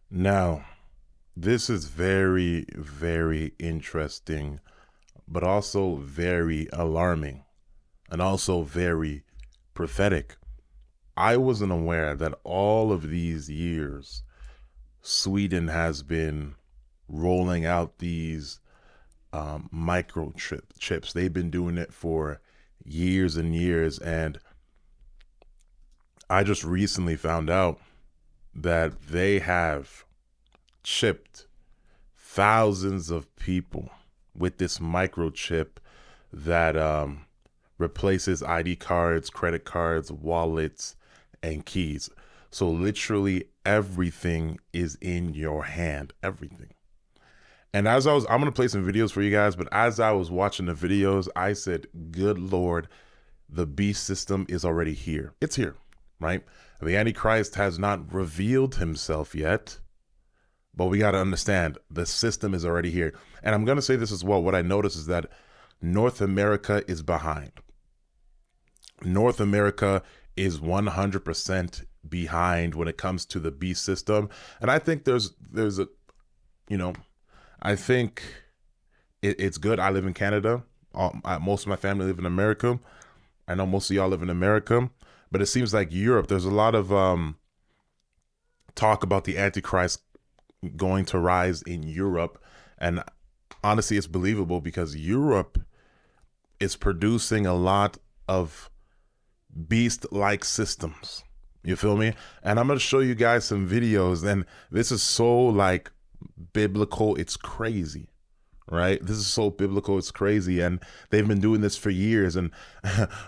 Now, this is very, very interesting, but also very alarming and also very prophetic. I wasn't aware that all of these years, Sweden has been rolling out these microchips. They've been doing it for years and years. And I just recently found out that they have chipped thousands of people with this microchip that replaces ID cards, credit cards, wallets, and keys. So literally everything is in your hand, everything. And I'm going to play some videos for you guys, but as I was watching the videos, I said, good Lord, the beast system is already here. It's here, right? The Antichrist has not revealed himself yet, but we got to understand the system is already here. And I'm going to say this as well. What I noticed is that North America is behind. North America is 100% behind when it comes to the beast system. And I think there's a, I think it's good. I live in Canada. Most of my family live in America. I know most of y'all live in America, but it seems like Europe, there's a lot of talk about the Antichrist going to rise in Europe. And honestly, it's believable because Europe is producing a lot of beast-like systems. You feel me? And I'm going to show you guys some videos. And this is so like biblical. It's crazy. Right? This is so biblical. It's crazy. And they've been doing this for years. And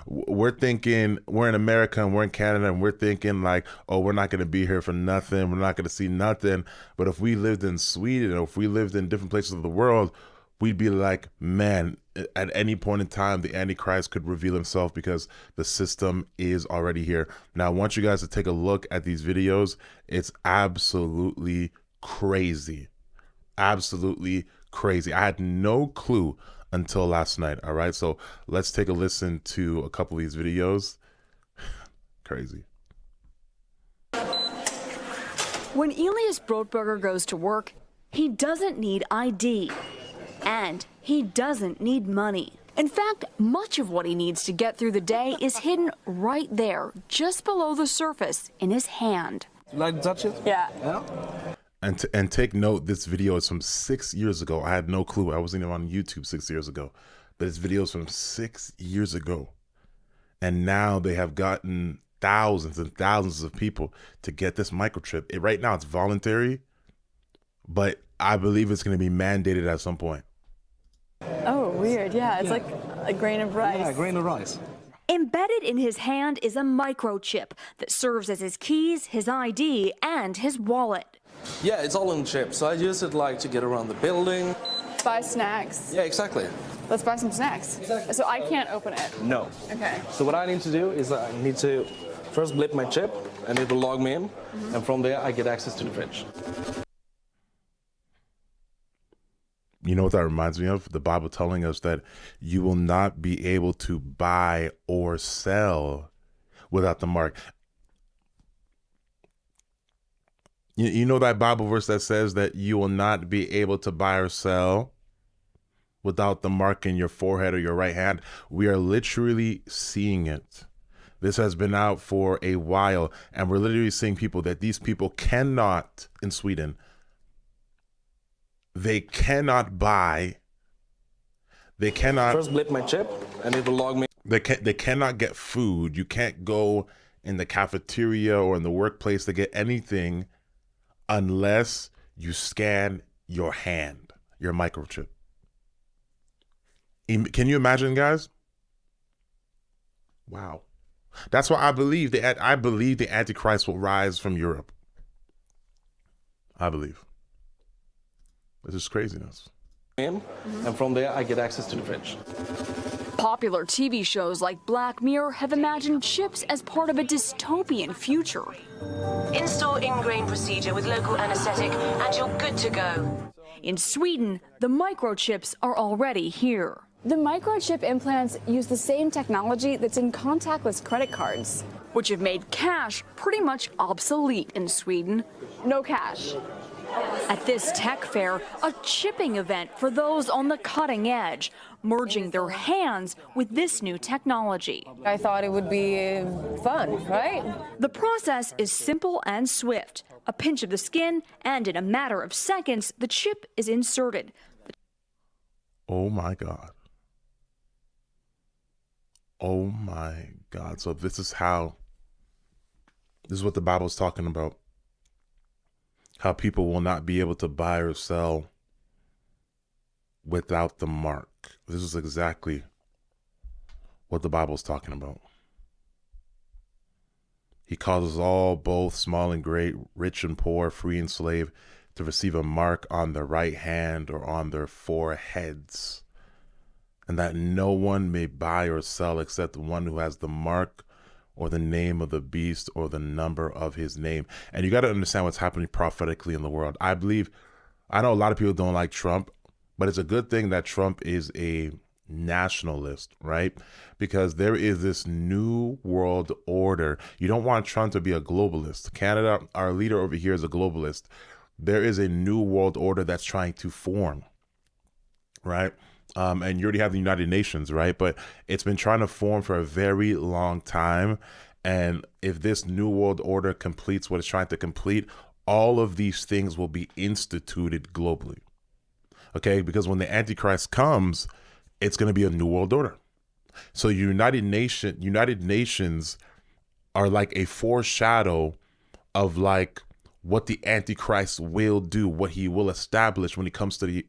we're thinking, we're in America and we're in Canada and we're thinking like, oh, we're not going to be here for nothing. We're not going to see nothing. But if we lived in Sweden or if we lived in different places of the world, we'd be like, man, at any point in time, the Antichrist could reveal himself because the system is already here. Now, I want you guys to take a look at these videos. It's absolutely crazy. Absolutely crazy. I had no clue until last night. All right. So let's take a listen to a couple of these videos. Crazy. When Elias Brotberger goes to work, he doesn't need ID and he doesn't need money. In fact, much of what he needs to get through the day is hidden right there, just below the surface in his hand. Like to touch it? Yeah. And take note, this video is from 6 years ago. I had no clue. I wasn't even on YouTube 6 years ago. But this video is from 6 years ago. And now they have gotten thousands and thousands of people to get this microchip. Right now it's voluntary, but I believe it's going to be mandated at some point. Oh, weird. Yeah, it's like a grain of rice. Yeah, a grain of rice. Embedded in his hand is a microchip that serves as his keys, his ID, and his wallet. Yeah, it's all in chip, so I use it like to get around the building. Buy snacks. Yeah, exactly. Let's buy some snacks. Exactly. So I can't open it. No. Okay. So what I need to do is I need to first blip my chip, and it will log me in, and from there I get access to the fridge. You know what that reminds me of? The Bible telling us that you will not be able to buy or sell without the mark. You know that Bible verse that says that you will not be able to buy or sell without the mark in your forehead or your right hand? We are literally seeing it. This has been out for a while, and we're literally seeing people that these people cannot, in Sweden, they cannot buy, they cannot First blip my chip, and it will log me. They cannot get food. You can't go in the cafeteria or in the workplace to get anything unless you scan your hand, your microchip. Can you imagine, guys? Wow. That's why I believe the Antichrist will rise from Europe. I believe. This is craziness. And from there I get access to the fridge. Popular TV shows like Black Mirror have imagined chips as part of a dystopian future. Install ingrain procedure with local anesthetic and you're good to go. In Sweden, the microchips are already here. The microchip implants use the same technology that's in contactless credit cards. which have made cash pretty much obsolete in Sweden. No cash. At this tech fair, a chipping event for those on the cutting edge, merging their hands with this new technology. I thought it would be fun, right? The process is simple and swift. A pinch of the skin, and in a matter of seconds, the chip is inserted. Oh my God. Oh my God. So this is what the Bible is talking about. How people will not be able to buy or sell without the mark. This is exactly what the Bible is talking about. He causes all, both small and great, rich and poor, free and slave, to receive a mark on their right hand or on their foreheads, and that no one may buy or sell except the one who has the mark or the name of the beast or the number of his name. And you got to understand what's happening prophetically in the world. I know a lot of people don't like Trump, but it's a good thing that Trump is a nationalist, right? Because there is this new world order. You don't want Trump to be a globalist. Canada, our leader over here, is a globalist. There is a new world order that's trying to form, right? And you already have the United Nations, right? But it's been trying to form for a very long time. And if this new world order completes what it's trying to complete, all of these things will be instituted globally. Okay? Because when the Antichrist comes, it's going to be a new world order. So United Nations are like a foreshadow of like what the Antichrist will do, what he will establish when he comes to the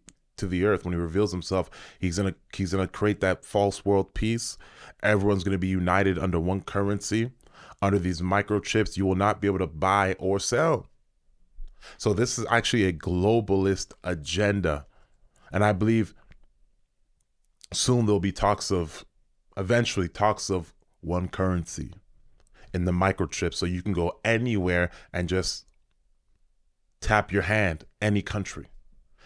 earth. When he reveals himself, he's gonna create that false world peace. Everyone's gonna be united under one currency, under these microchips. You will not be able to buy or sell. So this is actually a globalist agenda, and I believe soon there'll be eventually talks of one currency in the microchip, so you can go anywhere and just tap your hand, any country.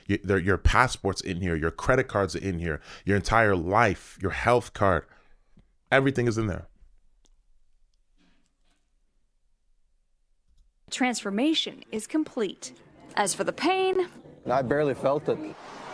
Your passport's in here, your credit cards are in here, your entire life, your health card, everything is in there. Transformation is complete. As for the pain, I barely felt it.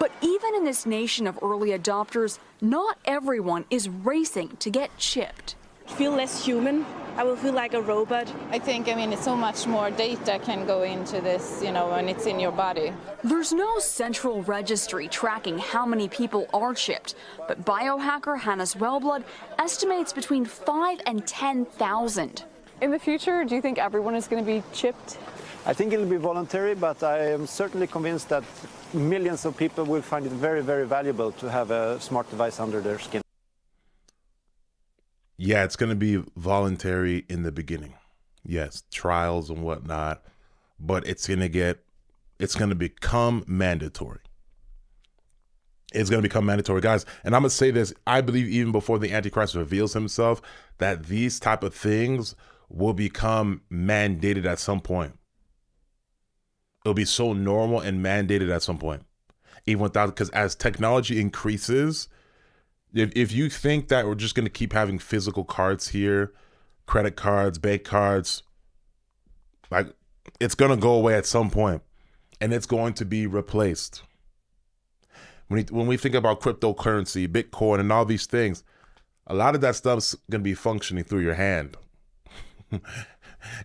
but even in this nation of early adopters, not everyone is racing to get chipped. Feel less human. I will feel like a robot. I mean, it's so much more data can go into this, when it's in your body. There's no central registry tracking how many people are chipped, but biohacker Hannes Wellblood estimates between 5,000 and 10,000. In the future, do you think everyone is going to be chipped? I think it'll be voluntary, but I am certainly convinced that millions of people will find it very, very valuable to have a smart device under their skin. Yeah, it's going to be voluntary in the beginning. Yes, trials and whatnot, but it's going to become mandatory. It's going to become mandatory, guys. And I'm going to say this. I believe even before the Antichrist reveals himself, that these type of things will become mandated at some point. It'll be so normal and mandated at some point, even without, because as technology increases, if you think that we're just going to keep having physical cards here, credit cards, bank cards, like it's going to go away at some point, and it's going to be replaced. When we think about cryptocurrency, Bitcoin, and all these things, a lot of that stuff's going to be functioning through your hand.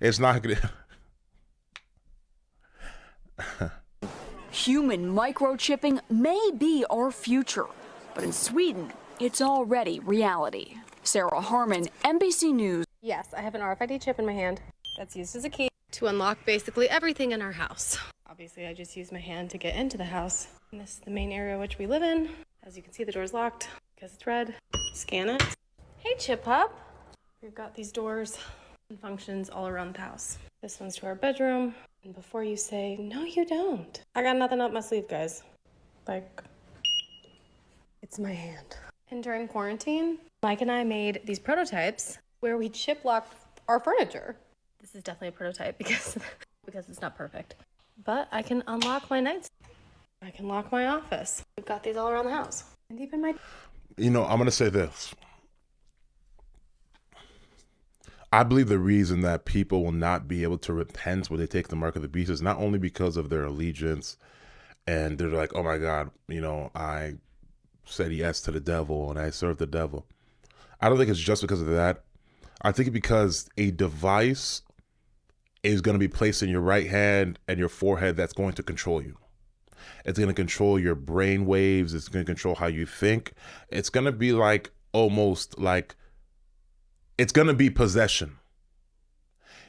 It's not going to. Human microchipping may be our future, but in Sweden, it's already reality. Sarah Harmon, NBC News. Yes, I have an RFID chip in my hand that's used as a key to unlock basically everything in our house. Obviously, I just use my hand to get into the house. And this is the main area which we live in. As you can see, the door's locked because it's red. Scan it. Hey, Chip Pup. We've got these doors and functions all around the house. This one's to our bedroom. And before you say, no, you don't, I got nothing up my sleeve, guys. Like, it's my hand. And during quarantine, Mike and I made these prototypes where we chip locked our furniture. This is definitely a prototype because it's not perfect. But I can unlock my nights. I can lock my office. We've got these all around the house. And even my... I'm going to say this. I believe the reason that people will not be able to repent when they take the mark of the beast is not only because of their allegiance and they're like, oh my God, I said yes to the devil and I served the devil. I don't think it's just because of that. I think because a device is going to be placed in your right hand and your forehead that's going to control you. It's going to control your brain waves. It's going to control how you think. It's going to be like almost like it's going to be possession.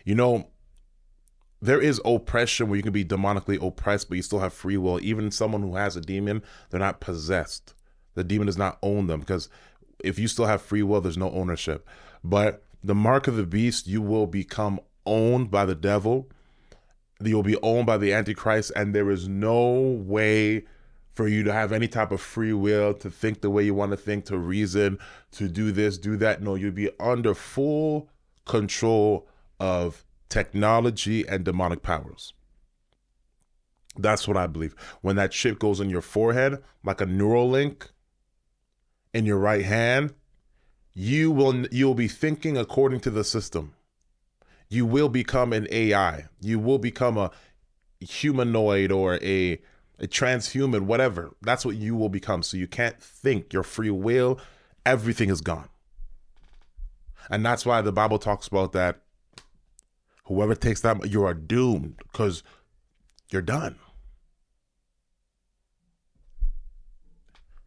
There is oppression where you can be demonically oppressed, but you still have free will. Even someone who has a demon, they're not possessed. The demon does not own them, because if you still have free will, there's no ownership. But the mark of the beast, you will become owned by the devil. You'll be owned by the Antichrist, and there is no way for you to have any type of free will, to think the way you want to think, to reason, to do this, do that. No, you'll be under full control of technology and demonic powers. That's what I believe. When that chip goes in your forehead, like a neural link in your right hand, you'll be thinking according to the system. You will become an AI. You will become a humanoid or a transhuman, whatever. That's what you will become. So you can't think. Your free will, everything is gone. And that's why the Bible talks about that. Whoever takes that, you are doomed, because you're done.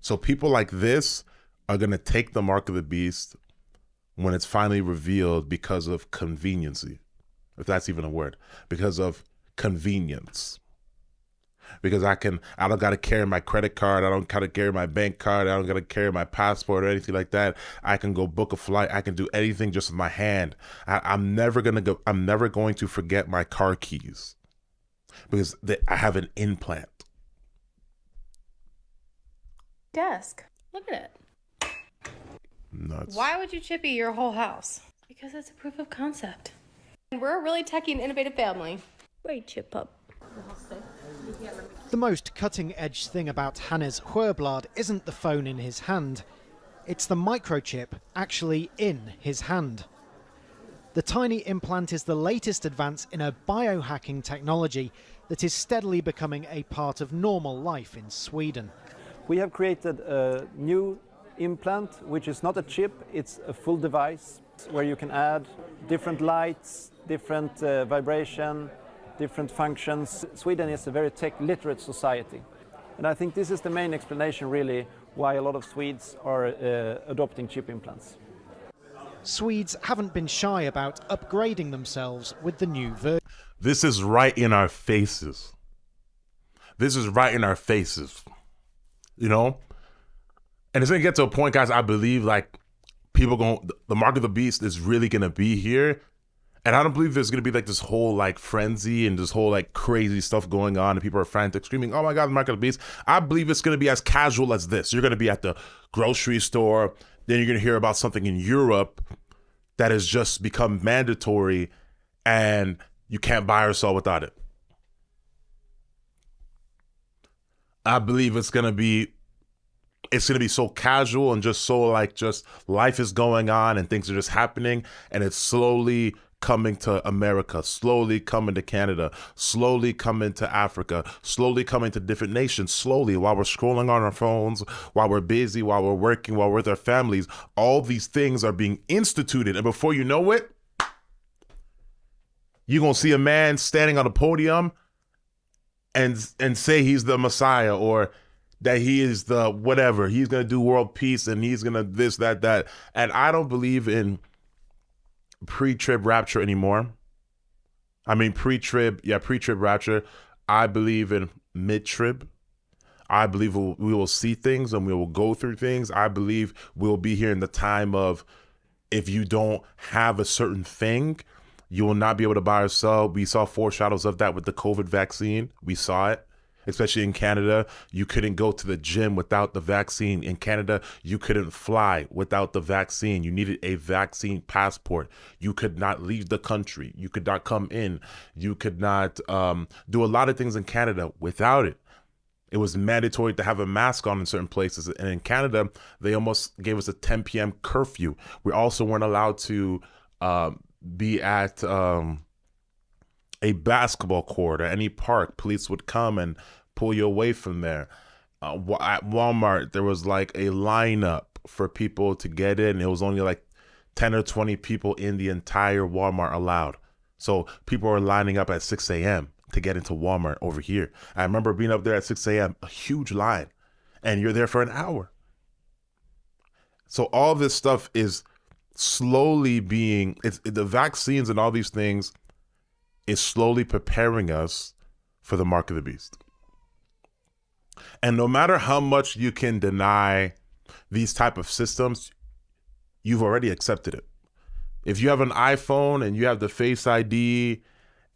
So people like this are going to take the mark of the beast when it's finally revealed, because of conveniency, if that's even a word, because of convenience. Because I don't got to carry my credit card. I don't got to carry my bank card. I don't got to carry my passport or anything like that. I can go book a flight. I can do anything just with my hand. I'm never going to forget my car keys, because I have an implant. Desk. Look at it. Nuts. Why would you chippy your whole house? Because it's a proof of concept. And we're a really techy and innovative family. Great chip up. The most cutting-edge thing about Hannes Huerblad isn't the phone in his hand. It's the microchip actually in his hand. The tiny implant is the latest advance in a biohacking technology that is steadily becoming a part of normal life in Sweden. We have created a new implant, which is not a chip, it's a full device where you can add different lights, different vibration, different functions. Sweden is a very tech-literate society. And I think this is the main explanation, really, why a lot of Swedes are adopting chip implants. Swedes haven't been shy about upgrading themselves with the new version. This is right in our faces. This is right in our faces. And it's going to get to a point, guys, I believe, like, the mark of the beast is really going to be here. And I don't believe there's going to be like this whole like frenzy and this whole like crazy stuff going on and people are frantic screaming, oh my God, the mark of the beast. I believe it's going to be as casual as this. You're going to be at the grocery store. Then you're going to hear about something in Europe that has just become mandatory and you can't buy or sell without it. I believe it's going to be so casual and just so like just life is going on and things are just happening, and it's slowly coming to America, slowly coming to Canada, slowly coming to Africa, slowly coming to different nations, slowly, while we're scrolling on our phones, while we're busy, while we're working, while we're with our families. All these things are being instituted, and before you know it, you're going to see a man standing on a podium and say he's the Messiah, or that he is the whatever. He's going to do world peace and he's going to this, that. And I don't believe in pre-trib rapture anymore. I mean, pre-trib rapture. I believe in mid-trib. I believe we will see things and we will go through things. I believe we'll be here in the time of, if you don't have a certain thing, you will not be able to buy or sell. We saw foreshadows of that with the COVID vaccine. We saw it. Especially in Canada, you couldn't go to the gym without the vaccine. In Canada, you couldn't fly without the vaccine. You needed a vaccine passport. You could not leave the country. You could not come in. You could not do a lot of things in Canada without it. It was mandatory to have a mask on in certain places. And in Canada, they almost gave us a 10 p.m. curfew. We also weren't allowed to be at a basketball court or any park. Police would come and pull you away from there. At Walmart, there was like a lineup for people to get in. It was only like 10 or 20 people in the entire Walmart allowed. So people are lining up at 6 a.m. to get into Walmart over here. I remember being up there at 6 a.m., a huge line, and you're there for an hour. So all this stuff is slowly the vaccines and all these things is slowly preparing us for the mark of the beast. And no matter how much you can deny these type of systems, you've already accepted it. If you have an iPhone and you have the Face ID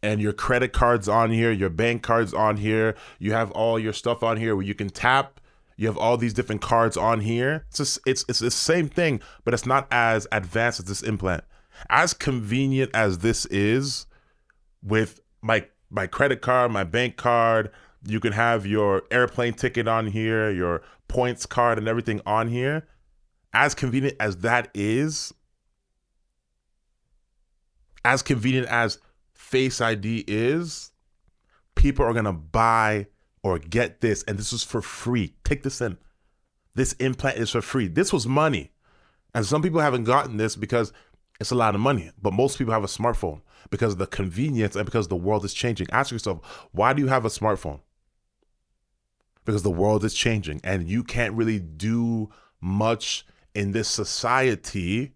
and your credit card's on here, your bank card's on here, you have all your stuff on here where you can tap, you have all these different cards on here. It's the same thing, but it's not as advanced as this implant. As convenient as this is with my credit card, my bank card, you can have your airplane ticket on here, your points card and everything on here. As convenient as that is, as convenient as Face ID is, people are going to buy or get this, and this is for free. Take this in. This implant is for free. This was money. And some people haven't gotten this because it's a lot of money, but most people have a smartphone because of the convenience and because the world is changing. Ask yourself, why do you have a smartphone? Because the world is changing and you can't really do much in this society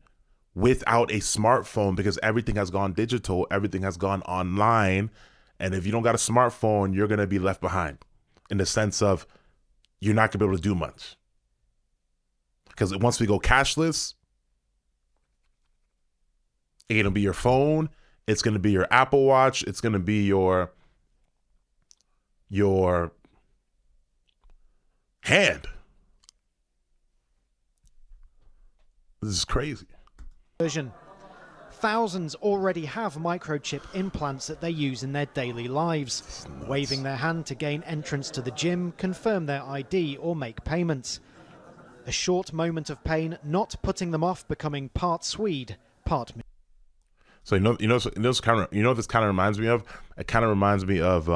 without a smartphone because everything has gone digital, everything has gone online. And if you don't got a smartphone, you're going to be left behind in the sense of you're not going to be able to do much. Because once we go cashless, it's going to be your phone, it's going to be your Apple Watch, it's going to be your hand. This is crazy. Version. Thousands already have microchip implants that they use in their daily lives, waving their hand to gain entrance to the gym, confirm their ID or make payments. A short moment of pain, not putting them off becoming part Swede, part me. So you know this kind of reminds me of? It kind of reminds me of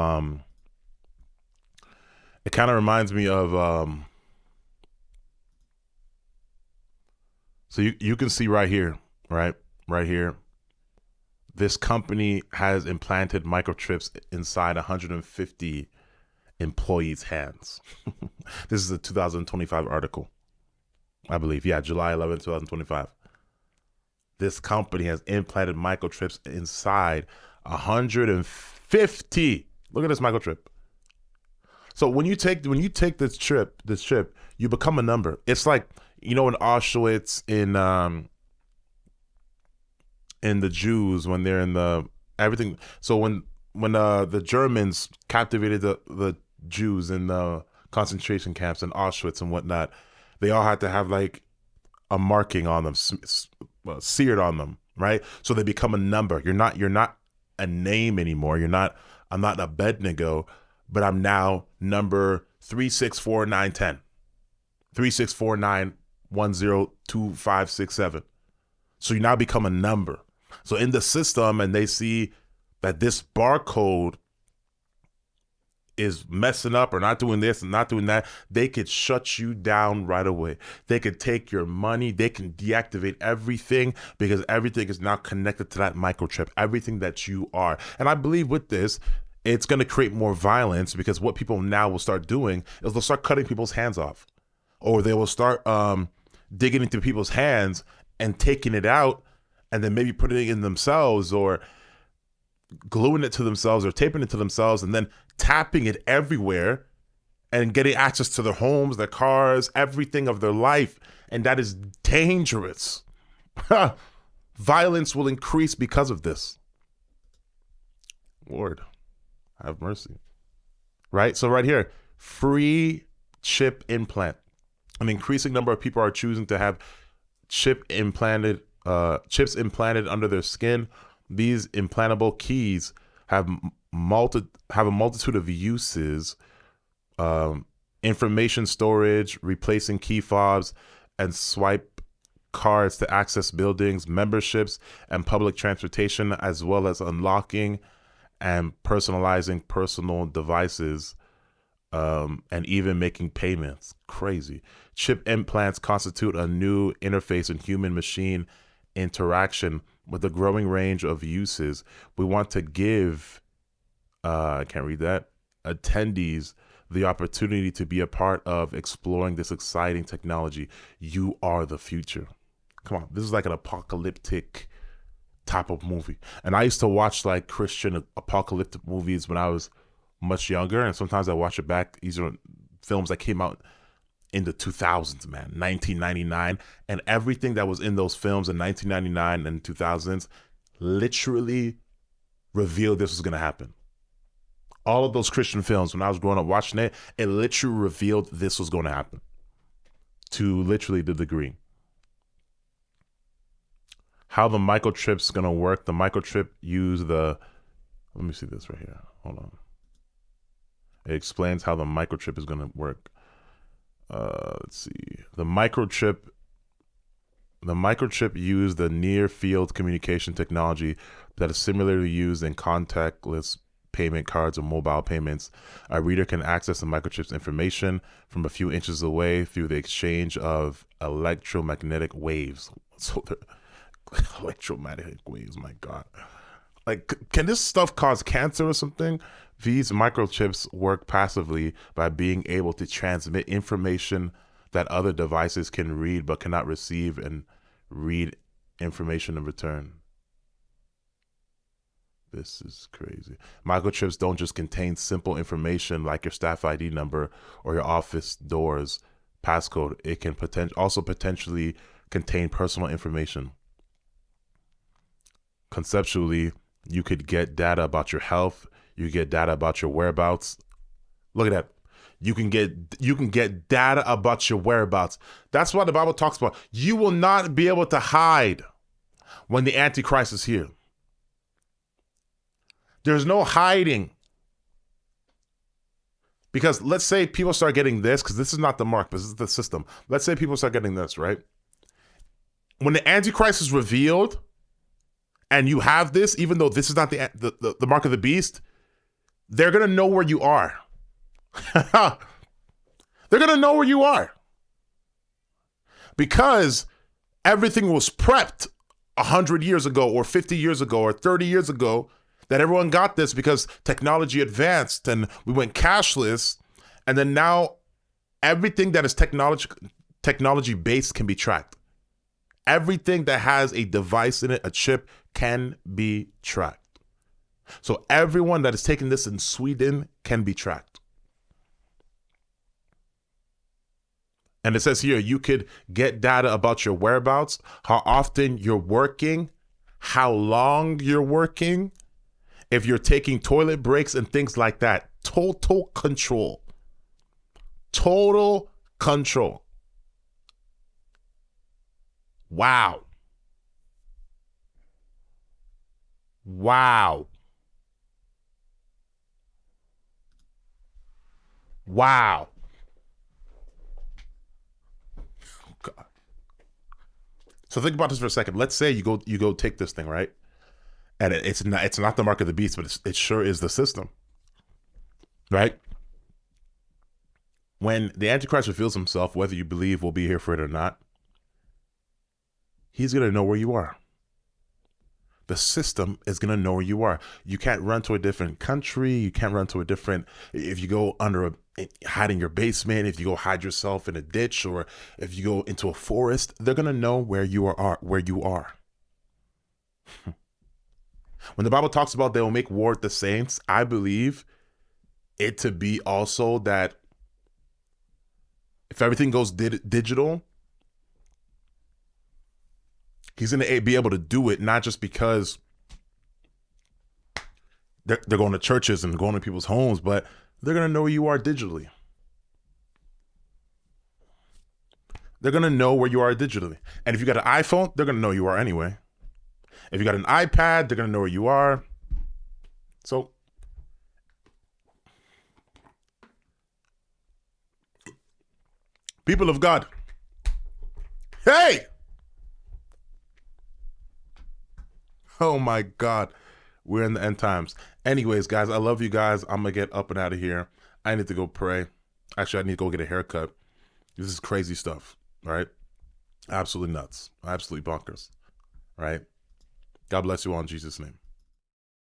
so you can see right here, right here, this company has implanted microchips inside 150 employees' hands. This is a 2025 article, I believe. Yeah, July 11, 2025. This company has implanted microchips inside 150. Look at this microchip. So when you take this chip, you become a number. It's like, in Auschwitz in the Jews when they're in the everything. So when the Germans captivated the Jews in the concentration camps in Auschwitz and whatnot, they all had to have like a marking on them, seared on them, right? So they become a number. You're not a name anymore. I'm not Abednego, but I'm now number 364910, 3649102567. So you now become a number. So in the system, and they see that this barcode is messing up or not doing this and not doing that, they could shut you down right away. They could take your money. They can deactivate everything because everything is now connected to that microchip, everything that you are. And I believe with this, it's going to create more violence because what people now will start doing is they'll start cutting people's hands off, or they will start digging into people's hands and taking it out and then maybe putting it in themselves or gluing it to themselves or taping it to themselves and then tapping it everywhere and getting access to their homes, their cars, everything of their life. And that is dangerous. Violence will increase because of this. Lord, have mercy. Right? So right here, free chip implant. An increasing number of people are choosing to have chips implanted under their skin. These implantable keys have a multitude of uses information storage, replacing key fobs and swipe cards to access buildings, memberships, and public transportation, as well as unlocking and personalizing personal devices, and even making payments. Crazy. Chip implants constitute a new interface in human-machine interaction with a growing range of uses. We want to give, I can't read that, attendees the opportunity to be a part of exploring this exciting technology. You are the future. Come on, this is like an apocalyptic type of movie. And I used to watch like Christian apocalyptic movies when I was much younger, and sometimes I watch it back. These are films that came out in the 2000s, man, 1999, and everything that was in those films in 1999 and 2000s literally revealed this was going to happen. All of those Christian films, when I was growing up watching it, it literally revealed this was going to happen to literally the degree. How the microchip's going to work. The microchip use the, let me see this right here. Hold on. It explains how the microchip is going to work. Let's see. The microchip used the near field communication technology that is similarly used in contactless payment cards or mobile payments. A reader can access the microchip's information from a few inches away through the exchange of electromagnetic waves. So the electromagnetic waves, my God. Like, can this stuff cause cancer or something? These microchips work passively by being able to transmit information that other devices can read but cannot receive and read information in return. This is crazy. Microchips don't just contain simple information like your staff ID number or your office door's passcode. It can also potentially contain personal information. Conceptually, you could get data about your health. You get data about your whereabouts. Look at that. You can get data about your whereabouts. That's what the Bible talks about. You will not be able to hide when the Antichrist is here. There's no hiding. Because let's say people start getting this, because this is not the mark, but this is the system. Let's say people start getting this, right? When the Antichrist is revealed, and you have this, even though this is not the mark of the beast, they're going to know where you are. They're going to know where you are. Because everything was prepped 100 years ago or 50 years ago or 30 years ago, that everyone got this because technology advanced and we went cashless. And then now everything that is technology based can be tracked. Everything that has a device in it, a chip, can be tracked. So everyone that is taking this in Sweden can be tracked. And it says here, you could get data about your whereabouts, how often you're working, how long you're working, if you're taking toilet breaks and things like that. Total control. Total control. Wow. Wow. Wow. God. So think about this for a second. Let's say you go take this thing, right? And it's not the mark of the beast, but it sure is the system. Right? When the Antichrist reveals himself, whether you believe we'll be here for it or not, he's going to know where you are. The system is going to know where you are. You can't run to a different country. You can't run to a different, if you go hide in your basement, if you go hide yourself in a ditch, or if you go into a forest, they're going to know where you are. When the Bible talks about they will make war with the saints, I believe it to be also that if everything goes digital, he's going to be able to do it, not just because they're going to churches and going to people's homes, but they're going to know where you are digitally. They're going to know where you are digitally. And if you got an iPhone, they're going to know you are anyway. If you got an iPad, they're going to know where you are. So People of God. Hey! Oh my God. We're in the end times. Anyways, guys, I love you guys. I'm going to get up and out of here. I need to go pray. Actually, I need to go get a haircut. This is crazy stuff, right? Absolutely nuts. Absolutely bonkers, right? God bless you all in Jesus' name.